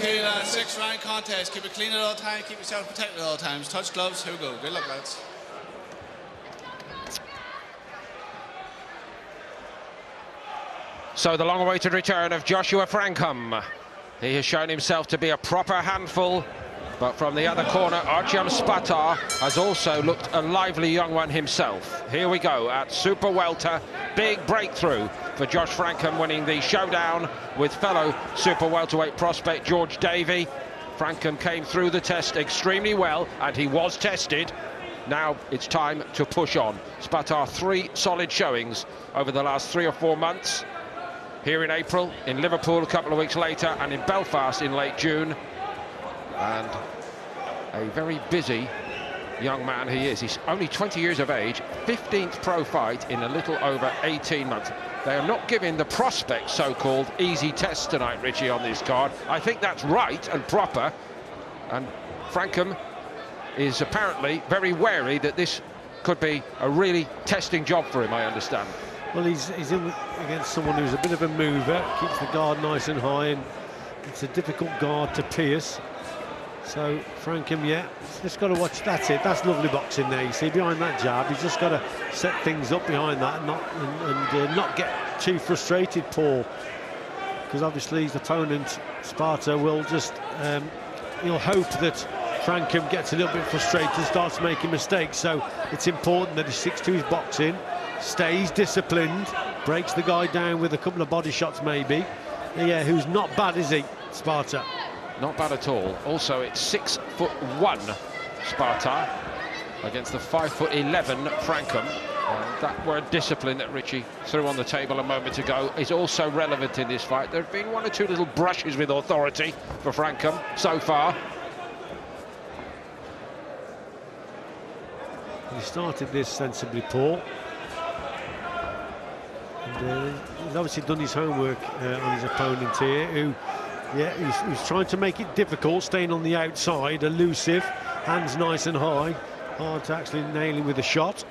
Okay, lads, 6-round contest. Keep it clean at all times, keep yourself protected at all times. Touch gloves, here we go. Good luck, lads. So the long-awaited return of Joshua Frankham. He has shown himself to be a proper handful, but from the other corner, Artjom Spatar has also looked a lively young one himself. Here we go at Super Welter. Big breakthrough for Josh Frankham, winning the showdown with fellow Super Welterweight prospect George Davey. Frankham came through the test extremely well, and he was tested. Now it's time to push on. Spatar 3 solid showings over the last 3 or 4 months. Here in April, in Liverpool a couple of weeks later, and in Belfast in late June. And a very busy young man he is. He's only 20 years of age, 15th pro fight in a little over 18 months. They are not giving the prospect so-called easy test tonight, Richie, on this card. I think that's right and proper. And Frankham is apparently very wary that this could be a really testing job for him, I understand. Well, he's in against someone who's a bit of a mover, keeps the guard nice and high, and it's a difficult guard to pierce. So Frankham, yeah, just got to watch. That's it. That's lovely boxing there. You see behind that jab, he's just got to set things up behind that, and not get too frustrated, Paul, because obviously his opponent Sparta will just he'll hope that Frankham gets a little bit frustrated and starts making mistakes. So it's important that he sticks to his boxing, stays disciplined, breaks the guy down with a couple of body shots maybe. Yeah, who's not bad, is he, Sparta? Not bad at all. Also, it's 6'1" Spatar against the 5'11" Frankham. And that word discipline that Richie threw on the table a moment ago is also relevant in this fight. There have been 1 or 2 little brushes with authority for Frankham so far. He started this sensibly, Paul. And he's obviously done his homework on his opponent here, who, yeah, he's trying to make it difficult, staying on the outside, elusive, hands nice and high, hard to actually nail him with a shot.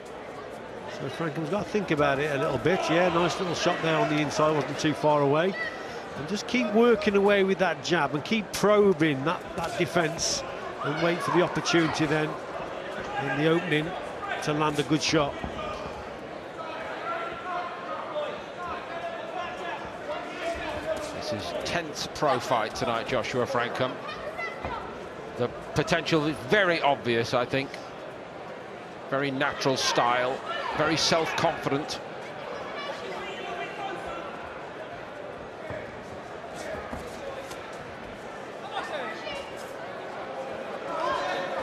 So Frankham's got to think about it a little bit. Yeah, nice little shot there on the inside, wasn't too far away. And just keep working away with that jab and keep probing that defence, and wait for the opportunity then in the opening to land a good shot. His 10th pro fight tonight, Joshua Frankham. The potential is very obvious, I think. Very natural style, very self-confident.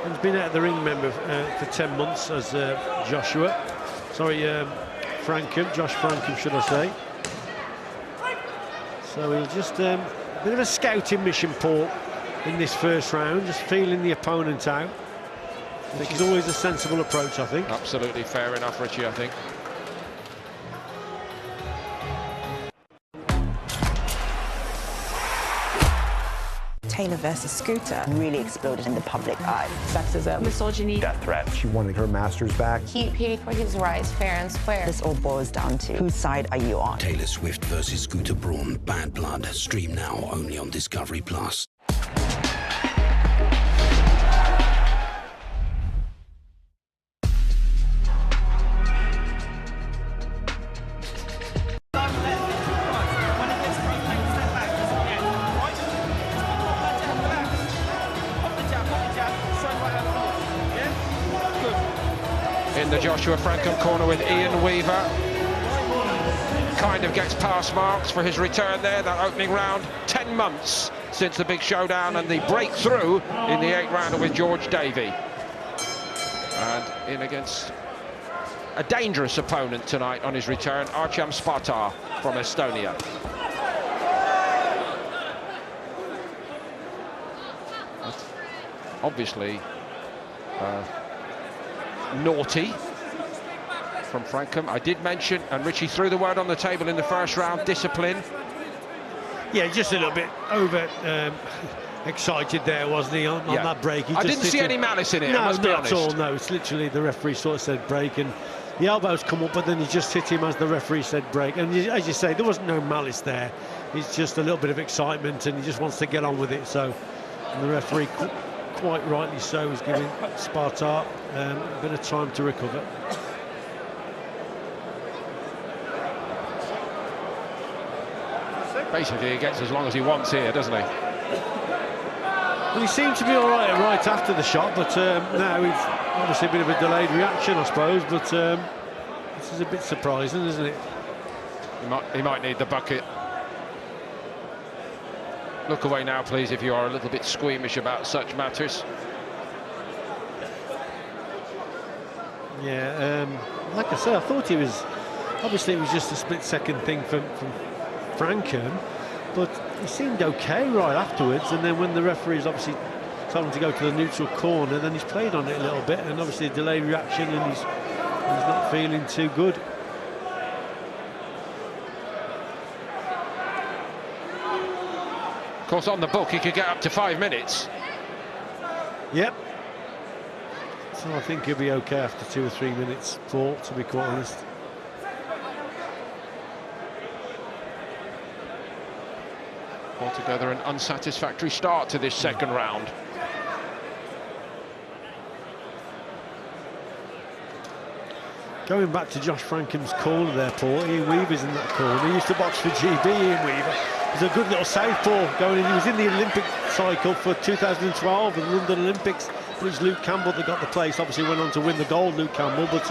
He's been out of the ring, member, for 10 months as Josh Frankham, should I say. So he's just a bit of a scouting mission, Paul, in this first round, just feeling the opponent out. Which is always a sensible approach, I think. Absolutely fair enough, Richie, I think. Taylor versus Scooter really exploded in the public eye. Sexism, misogyny, death threat. She wanted her masters back. He paid for his rights fair and square. This all boils down to whose side are you on? Taylor Swift versus Scooter Braun, Bad Blood. Stream now only on Discovery Plus. In the Joshua Frankham corner with Ian Weaver. Kind of gets pass marks for his return there, that opening round. 10 months since the big showdown and the breakthrough in the 8th rounder with George Davey. And in against a dangerous opponent tonight on his return, Artjom Spatar from Estonia. That's obviously naughty from Frankham. I did mention, and Richie threw the word on the table in the first round, discipline. Yeah, just a little bit over excited there, wasn't he, on that break? I didn't see any malice in it, no, I must be not honest. at all, no. It's literally the referee sort of said break, and the elbows come up, but then he just hit him as the referee said break. And as you say, there wasn't no malice there. it's just a little bit of excitement and he just wants to get on with it. So and the referee, quite rightly so, is giving Spatar a bit of time to recover. Basically, he gets as long as he wants here, doesn't he? Well, he seemed to be all right after the shot, but now he's obviously a bit of a delayed reaction, I suppose. But this is a bit surprising, isn't it? He might need the bucket. Look away now, please, if you are a little bit squeamish about such matters. Yeah, like I said, I thought he was... Obviously, it was just a split-second thing from Frankham, but he seemed okay right afterwards. And then when the referee's obviously told him to go to the neutral corner, then he's played on it a little bit, and obviously a delayed reaction, and he's not feeling too good. Of course, on the book, he could get up to 5 minutes. Yep. So I think he'll be okay after 2 or 3 minutes, Paul, to be quite honest. Altogether, an unsatisfactory start to this second round. Going back to Josh Frankham's corner there, Paul, Ian Weaver's in that corner. He used to box for GB, Ian Weaver. He's a good little southpaw going in. He was in the Olympic cycle for 2012 at the London Olympics. But it's Luke Campbell that got the place. Obviously went on to win the gold, Luke Campbell. But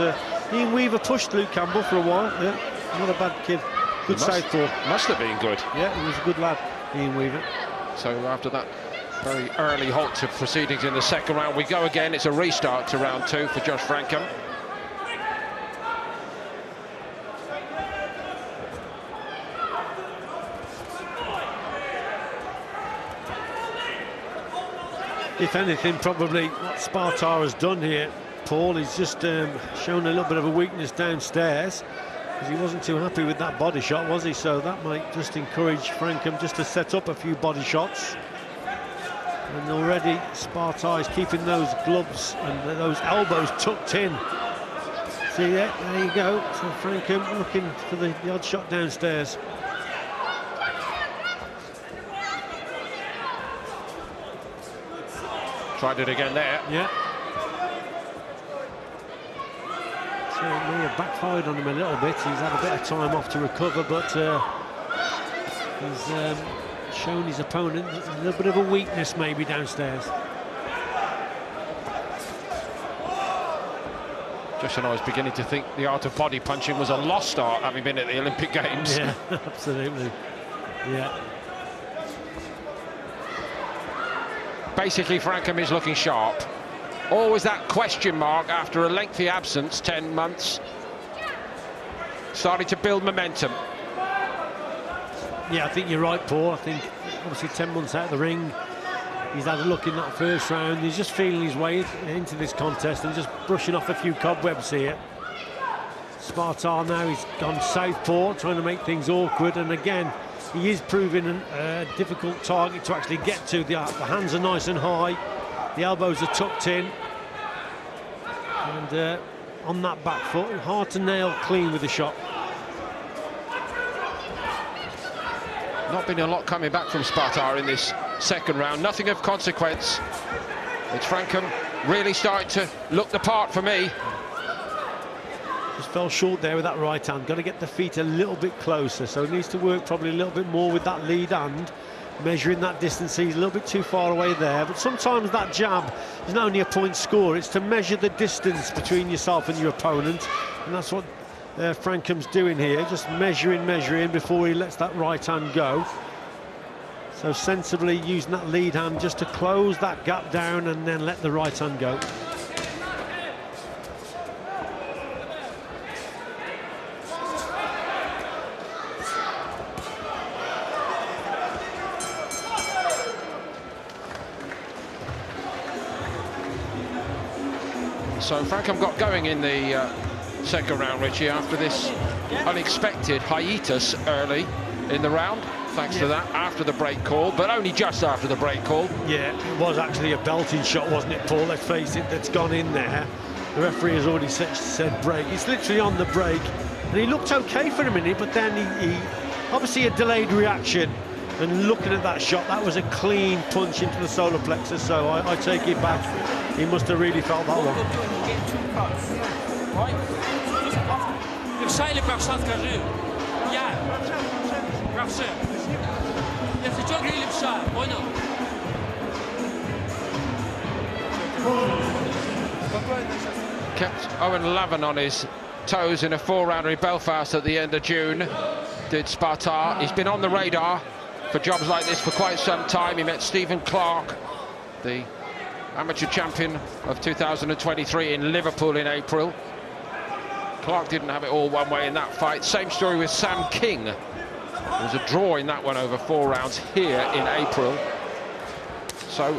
Ian Weaver pushed Luke Campbell for a while. Yeah, not a bad kid. Good southpaw. Must have been good. Yeah, he was a good lad, Ian Weaver. So after that very early halt to proceedings in the second round, we go again. It's a restart to round 2 for Josh Frankham. If anything, probably what Spatar has done here, Paul, is just shown a little bit of a weakness downstairs, because he wasn't too happy with that body shot, was he? So that might just encourage Frankham just to set up a few body shots. And already Spatar is keeping those gloves and those elbows tucked in. See there you go. So Frankham looking for the odd shot downstairs. Tried it again there. Yeah. So it may have backfired on him a little bit. He's had a bit of time off to recover, but he's shown his opponent a little bit of a weakness maybe downstairs. Josh and I was beginning to think the art of body punching was a lost art, having been at the Olympic Games. Yeah, absolutely. Yeah. Basically, Frankham is looking sharp. Always that question mark after a lengthy absence, 10 months. Starting to build momentum. Yeah, I think you're right, Paul. I think obviously 10 months out of the ring, he's had a look in that first round. He's just feeling his way into this contest and just brushing off a few cobwebs here. Spatar now, he's gone southpaw, trying to make things awkward, and again, he is proving a difficult target to actually get to. The hands are nice and high, the elbows are tucked in, and on that back foot, hard to nail clean with the shot. Not been a lot coming back from Spatar in this second round, nothing of consequence. It's Frankham really starting to look the part for me. Just fell short there with that right hand. Got to get the feet a little bit closer, so he needs to work probably a little bit more with that lead hand, measuring that distance. He's a little bit too far away there, but sometimes that jab is not only a point score, it's to measure the distance between yourself and your opponent, and that's what Frankham's doing here, just measuring before he lets that right hand go. So sensibly using that lead hand just to close that gap down and then let the right hand go. So Frankham got going in the second round, Richie, after this unexpected hiatus early in the round, thanks to that, after the break call, but only just after the break call. Yeah, it was actually a belting shot, wasn't it, Paul? Let's face it, that's gone in there. The referee has already said break. It's literally on the break, and he looked okay for a minute, but then obviously a delayed reaction. And looking at that shot, that was a clean punch into the solar plexus, so I take it back. He must have really felt that one. Kept Owen Lavin on his toes in a 4-rounder in Belfast at the end of June, did Spatar. He's been on the radar for jobs like this for quite some time. He met Stephen Clark, the amateur champion of 2023 in Liverpool in April. Clark didn't have it all one way in that fight. Same story with Sam King. There was a draw in that one over 4 rounds here in April. So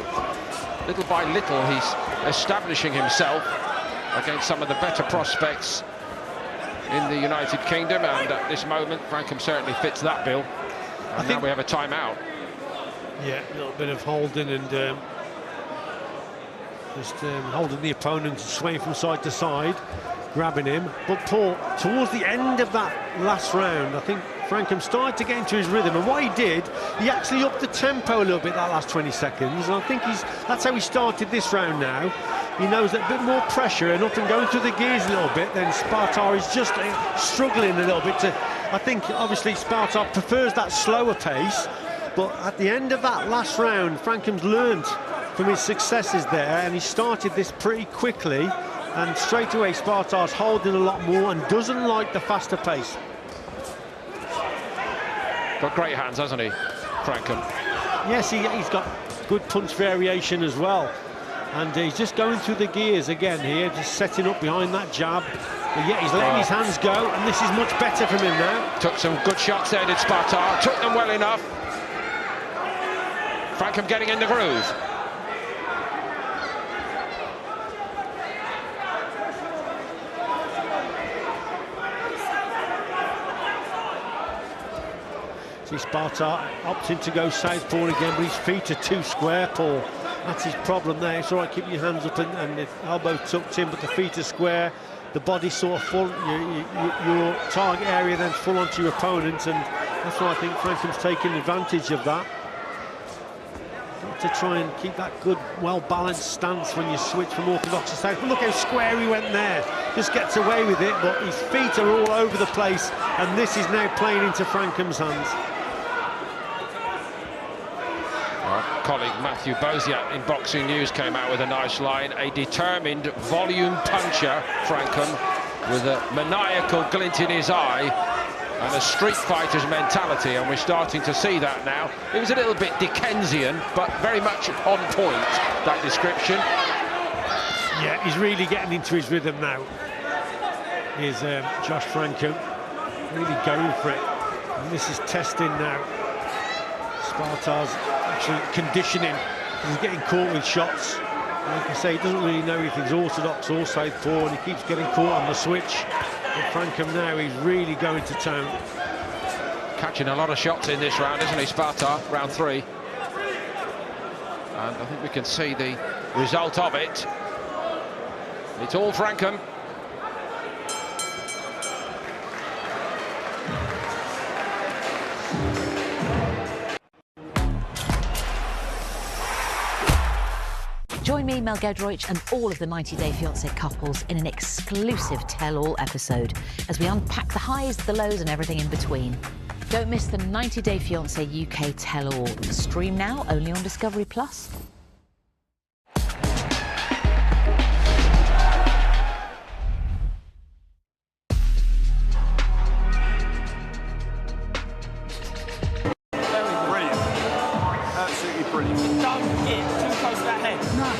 little by little he's establishing himself against some of the better prospects in the United Kingdom, and at this moment Frankham certainly fits that bill. And now we have a timeout. Yeah, a little bit of holding and just holding the opponent, swaying from side to side, grabbing him. But Paul, towards the end of that last round, I think Frankham started to get into his rhythm, and what he did, he actually upped the tempo a little bit that last 20 seconds, and I think that's how he started this round now. He knows that a bit more pressure and up and going through the gears a little bit, then Spatar is just struggling a little bit to... I think obviously Spatar prefers that slower pace, but at the end of that last round, Frankham's learned from his successes there, and he started this pretty quickly, and straight away Spatar's holding a lot more and doesn't like the faster pace. Got great hands, hasn't he, Frankham? Yes, he's got good punch variation as well, and he's just going through the gears again here, just setting up behind that jab. But yet he's letting his hands go, and this is much better from him now. Took some good shots there, did Spatar. Took them well enough. Frankham getting in the groove. See Spatar opting to go southpaw again, but his feet are too square, Paul. That's his problem there. It's all right, keep your hands up and the elbow tucked in, but the feet are square. The body sort of full, your target area then full onto your opponent, and that's why I think Frankham's taking advantage of that. Got to try and keep that good, well-balanced stance when you switch from orthodox to south. Look how square he went there. Just gets away with it, but his feet are all over the place, and this is now playing into Frankham's hands. Our colleague Matthew Boziat in Boxing News came out with a nice line. A determined volume puncher, Frankham, with a maniacal glint in his eye and a street fighter's mentality, and we're starting to see that now. It was a little bit Dickensian, but very much on point, that description. Yeah, he's really getting into his rhythm now. Here's Josh Frankham, really going for it. And this is testing now. Spatar's actually conditioning. He's getting caught with shots. Like I say, he doesn't really know if he's orthodox or southpaw, and he keeps getting caught on the switch. But Frankham now, he's really going to town. Catching a lot of shots in this round, isn't he, Spatar? Round 3. And I think we can see the result of it. It's all Frankham. Join me, Mel Gedroych, and all of the 90 Day Fiancé couples in an exclusive tell-all episode as we unpack the highs, the lows, and everything in between. Don't miss the 90 Day Fiancé UK tell-all. Stream now, only on Discovery+.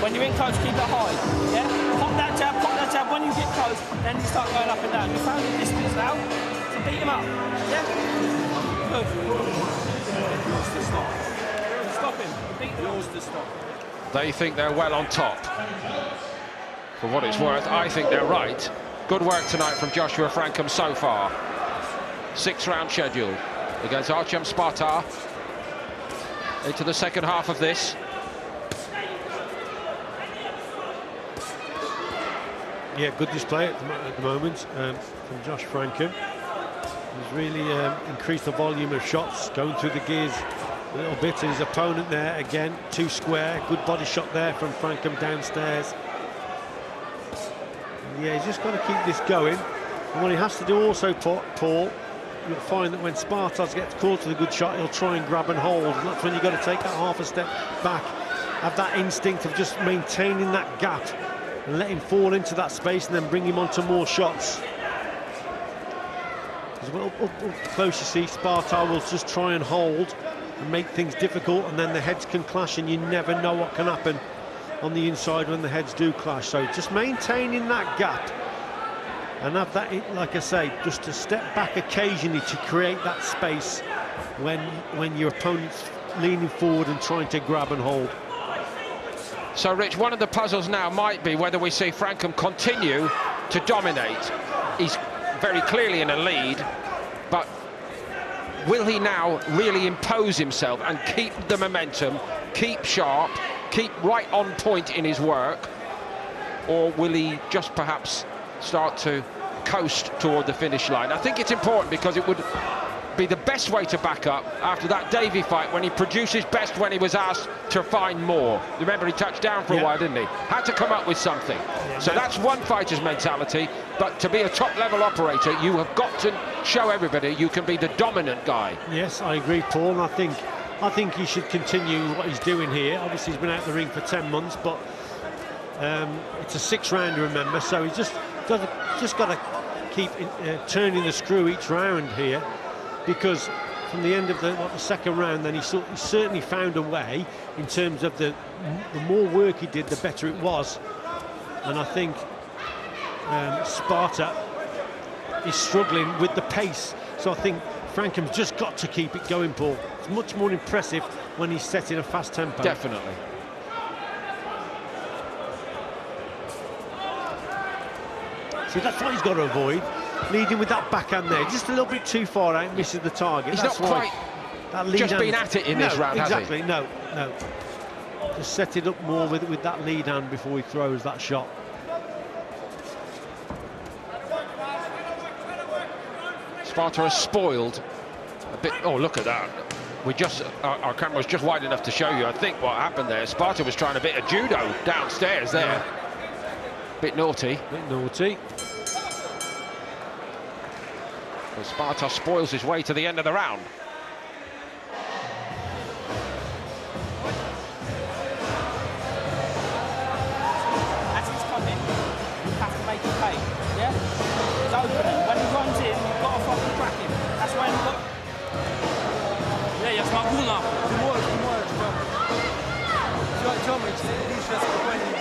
When you're in close, keep it high. Yeah? Pop that jab. When you get close, then you start going up and down. You found the distance now, so beat him up. Yeah? Good. Yours to stop. Stop him. Beat him. Yours to stop. They think they're well on top. For what it's worth, I think they're right. Good work tonight from Joshua Frankham so far. 6-round schedule against Artjom Spatar. Into the second half of this. Yeah, good display at the moment from Josh Frankham. He's really increased the volume of shots, going through the gears a little bit. And his opponent there, again, too square. Good body shot there from Frankham downstairs. Yeah, he's just got to keep this going. And what he has to do also, Paul, you'll find that when Spatar gets caught with a good shot, he'll try and grab and hold. And that's when you've got to take that half a step back. Have that instinct of just maintaining that gap and let him fall into that space and then bring him onto more shots. Up close, you see, Spatar will just try and hold and make things difficult, and then the heads can clash, and you never know what can happen on the inside when the heads do clash. So just maintaining that gap and have that, like I say, just to step back occasionally to create that space when your opponent's leaning forward and trying to grab and hold. So, Rich, one of the puzzles now might be whether we see Frankham continue to dominate. He's very clearly in a lead, but will he now really impose himself and keep the momentum, keep sharp, keep right on point in his work, or will he just perhaps start to coast toward the finish line? I think it's important because it would be the best way to back up after that Davey fight, when he produced his best when he was asked to find more. Remember, he touched down for a while, didn't he? Had to come up with something. So that's one fighter's mentality, but to be a top-level operator, you have got to show everybody you can be the dominant guy. Yes, I agree, Paul, and I think he should continue what he's doing here. Obviously, he's been out of the ring for 10 months, but it's a 6-rounder, remember, so he's just got to keep turning the screw each round here, because from the end of the second round, then he certainly found a way in terms of the more work he did, the better it was. And I think Spatar is struggling with the pace. So I think Frankham's just got to keep it going, Paul. It's much more impressive when he's set in a fast tempo. Definitely. See, that's what he's got to avoid. Leading with that backhand there, just a little bit too far out, misses the target. He's that's not quite that lead just hand, been at it in this round, exactly, has he? No. Just set it up more with that lead hand before he throws that shot. Spatar has spoiled a bit. Oh, look at that. Our camera was just wide enough to show you, I think, what happened there. Spatar was trying a bit of judo downstairs there. Yeah. Bit naughty. Well, Spatar spoils his way to the end of the round. As he's coming, you have to make it pay. Yeah? He's opening. When he runs in, you've got to fucking crack him. That's when you've got... Я смогу нахуй. Ты можешь, Тёма. Все, Тёмыч, ты сейчас спокойно.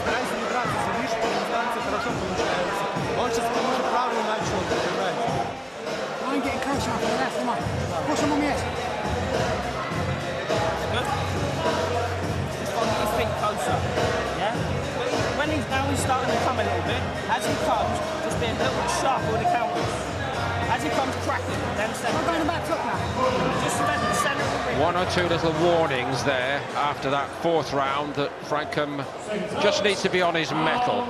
Старайся не драться, сидишь, по дистанции хорошо получается. Он сейчас к тому же правую начал добивать. I'm getting closer off the left, come on. Push him on the edge. Just want his feet closer. Yeah? When he's starting to come a little bit, as he comes, just be a little bit sharper with the counters. As he comes cracking, then center. I'm going back up now. Just center of the ring. One or two little warnings there after that fourth round that Frankham just needs to be on his mettle.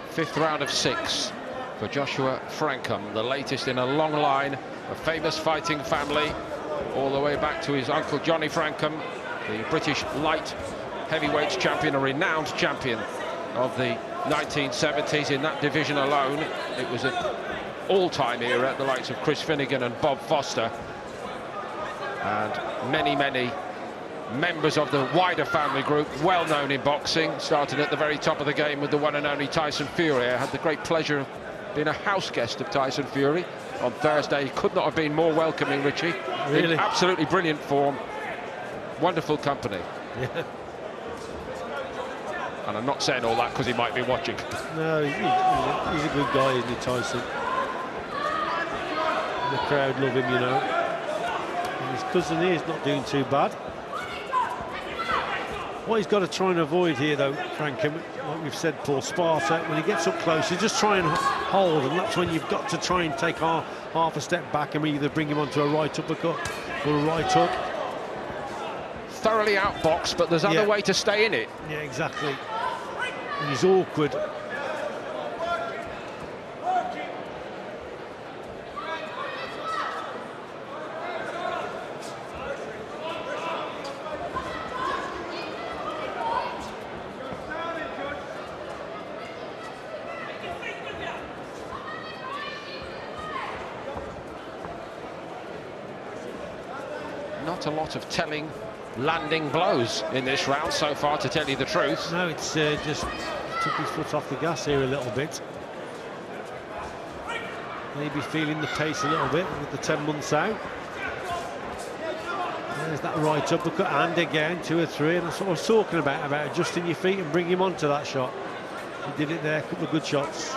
Fifth round of 6 for Joshua Frankham, the latest in a long line of famous fighting family, all the way back to his uncle Johnny Frankham, the British light heavyweights champion, a renowned champion of the 1970s. In that division alone, it was an all-time era, the likes of Chris Finnegan and Bob Foster, and many members of the wider family group, well known in boxing, starting at the very top of the game with the one and only Tyson Fury. I had the great pleasure of being a house guest of Tyson Fury on Thursday. He could not have been more welcoming, Richie. Really? In absolutely brilliant form, wonderful company. Yeah. And I'm not saying all that because he might be watching. No, he's a good guy, isn't he, Tyson? The crowd love him, you know. And his cousin here is not doing too bad. What he's got to try and avoid here, though, Frankham, like we've said, Paul, Spatar, when he gets up close, you just try and hold, and that's when you've got to try and take half a step back and either bring him onto a right uppercut or a right hook. Thoroughly outboxed, but there's other way to stay in it. Yeah, exactly. And he's awkward. Not a lot of telling landing blows in this round so far, to tell you the truth. No, it's just took his foot off the gas here a little bit. Maybe feeling the pace a little bit with the 10 months out. There's that right uppercut, and again 2 or 3, and that's what I was talking about adjusting your feet and bring him onto that shot. He did it there, a couple of good shots.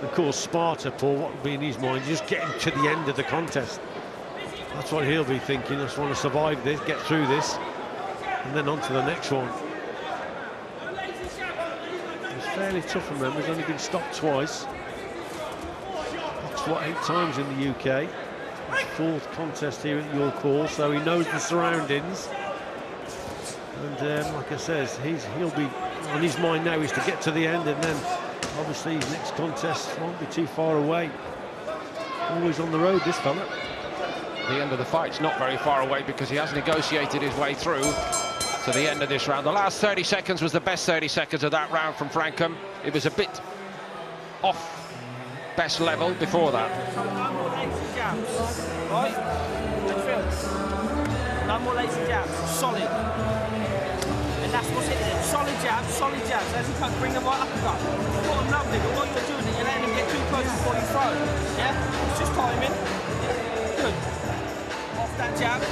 Of course, Spatar, Paul, what will be in his mind, just getting to the end of the contest. That's what he'll be thinking. I just want to survive this, get through this, and then on to the next one. It's fairly tough, remember, he's only been stopped twice. That's what, 8 times in the UK. His 4th contest here at York Hall, so he knows the surroundings. And like I says, he'll be on his mind now is to get to the end, and then obviously his next contest won't be too far away. Always on the road, this fella. The end of the fight's not very far away because he has negotiated his way through to the end of this round. The last 30 seconds was the best 30 seconds of that round from Frankham. It was a bit off best level before that. No more lazy jabs, right? No more lazy jabs, solid. And that's what's hitting it. Solid jabs. As you come, bring them right up and up. You've got them lovely, but what you're doing is you're letting them get too close before you throw. Yeah? It's just timing. Good. Off that jab.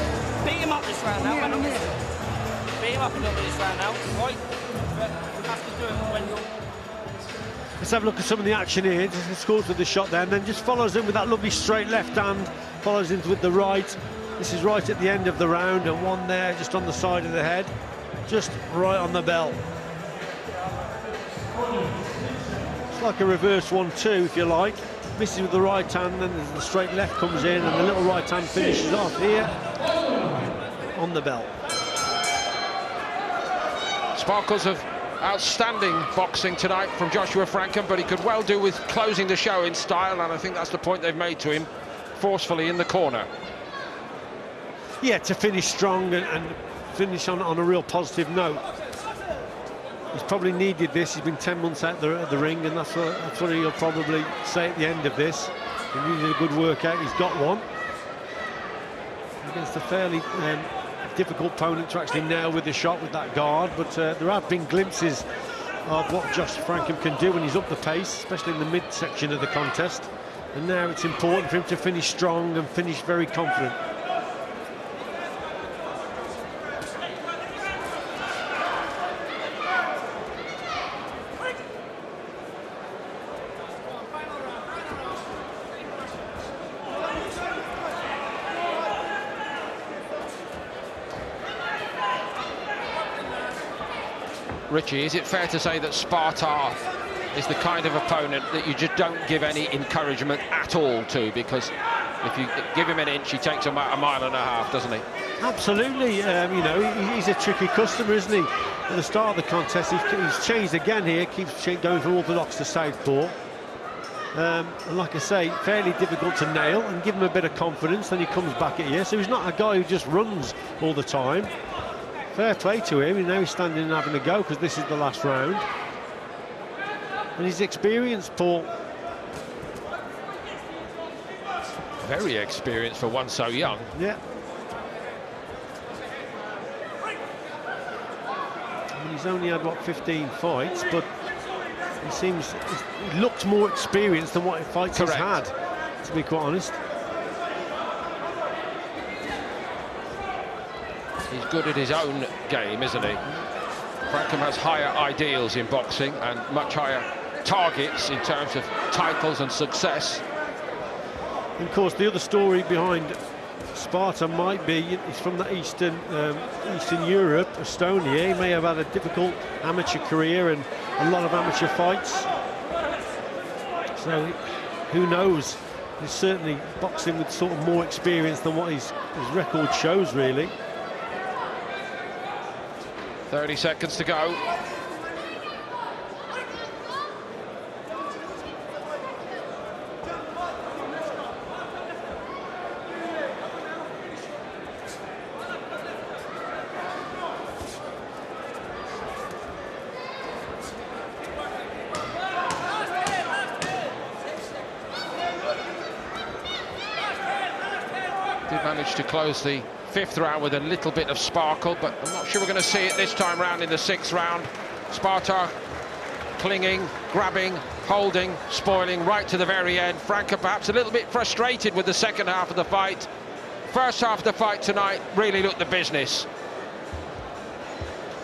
Beat him up this round now. Beat him up a little bit this round now, right? But you have to do it when you're... Let's have a look at some of the action here. Just scores with the shot there, and then just follows in with that lovely straight left hand, follows in with the right. This is right at the end of the round, and one there just on the side of the head, just right on the bell. It's like a reverse 1-2, if you like. Misses with the right hand, then the straight left comes in, and the little right hand finishes off here on the bell. Sparkles of outstanding boxing tonight from Joshua Frankham, but he could well do with closing the show in style, and I think that's the point they've made to him, forcefully in the corner. Yeah, to finish strong and finish on a real positive note. He's probably needed this. He's been 10 months out the ring, and that's what he'll probably say at the end of this. He needed a good workout. He's got one against a fairly difficult opponent to actually nail with the shot with that guard, but there have been glimpses of what Josh Frankham can do when he's up the pace, especially in the mid-section of the contest. And now it's important for him to finish strong and finish very confident. Richie, is it fair to say that Spatar is the kind of opponent that you just don't give any encouragement at all to, because if you give him an inch, he takes about a mile and a half, doesn't he? Absolutely. You know, he's a tricky customer, isn't he? At the start of the contest, he's changed again here, keeps going from orthodox to southpaw. And like I say, fairly difficult to nail, and give him a bit of confidence, then he comes back at you. So he's not a guy who just runs all the time. Fair play to him. Now he's standing and having a go because this is the last round. And he's experienced, Paul. Very experienced for one so young. Yeah. I mean, he's only had, what, 15 fights, but he looks more experienced than what fights he's had, to be quite honest. He's good at his own game, isn't he? Frankham has higher ideals in boxing and much higher targets in terms of titles and success. And of course, the other story behind Spatar might be he's from the Eastern Europe, Estonia. He may have had a difficult amateur career and a lot of amateur fights. So who knows? He's certainly boxing with sort of more experience than what his record shows, really. 30 seconds to go. Did manage to close the 5th round with a little bit of sparkle, but I'm not sure we're going to see it this time round in the 6th round. Spatar clinging, grabbing, holding, spoiling right to the very end. Frankham perhaps a little bit frustrated with the second half of the fight. First half of the fight tonight really looked the business.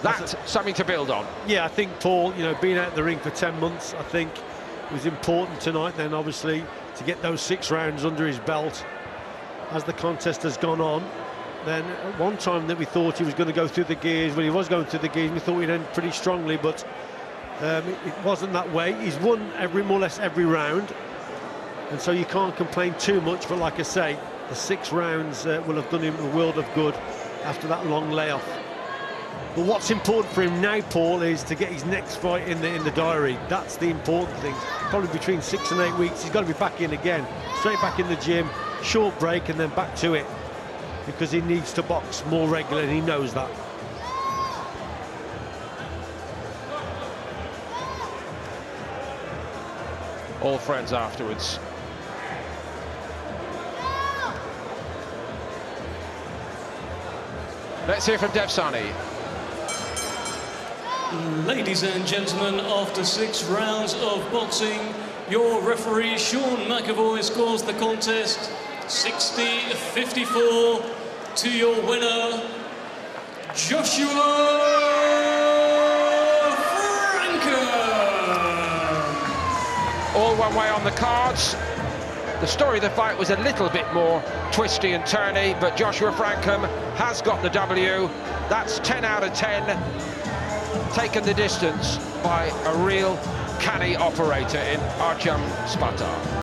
That's something to build on. Yeah, I think, Paul, you know, being out the ring for 10 months, I think it was important tonight then, obviously, to get those 6 rounds under his belt. As the contest has gone on, then at one time that we thought he was going to go through the gears, when he was going through the gears, we thought he'd end pretty strongly, but it wasn't that way. He's won more or less every round, and so you can't complain too much, but like I say, the 6 rounds will have done him a world of good after that long layoff. But what's important for him now, Paul, is to get his next fight in the diary. That's the important thing. Probably between 6 and 8 weeks, he's got to be back in again, straight back in the gym, short break and then back to it, because he needs to box more regularly, and he knows that. All friends afterwards. Let's hear from Devsani. Ladies and gentlemen, after 6 rounds of boxing, your referee Sean McAvoy scores the contest 60-54 to your winner, Joshua Frankham. All one way on the cards. The story of the fight was a little bit more twisty and turny, but Joshua Frankham has got the W. That's 10 out of 10. Taken the distance by a real canny operator in Artjom Spatar.